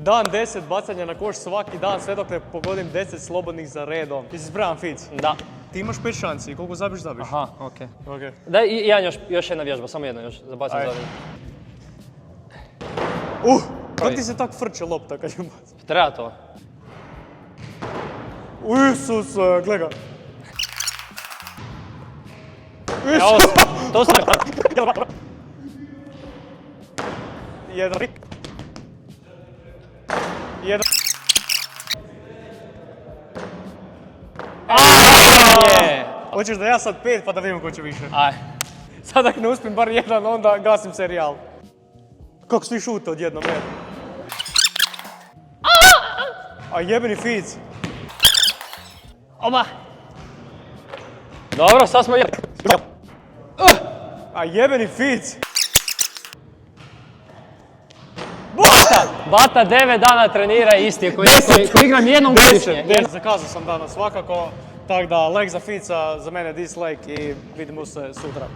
Dan 10 bacanja na koš svaki dan sve dok ne pogodim 10 slobodnih za redom. Ti si spreman, Fic? Da. Ti imaš 5 šanci, koliko zabiš, zabiš. Aha, okej. Okay. Daj još jedna vježba, samo jedna još, zabacim za ovim. Kako ti se tak frče lopta kad ju bacim? Treba to. Isuse, gledaj ga. Evo, to sam... Jedan. Jedan. Je. Hoćeš da ja sad 5 pa da vidimo ko će više? Aj. Sad ako ne uspijem bar jedan, onda gasim serijal. Kako si ti šuta odjednom, ne? A jebeni Fic. Oba. Dobro, sad smo jeli. A jebeni Fic. Bata 9 dana trenira isti, koji igram jednom godišnje. Zakazao sam danas svakako, tako da like za Fica, za mene dislike i vidimo se sutra.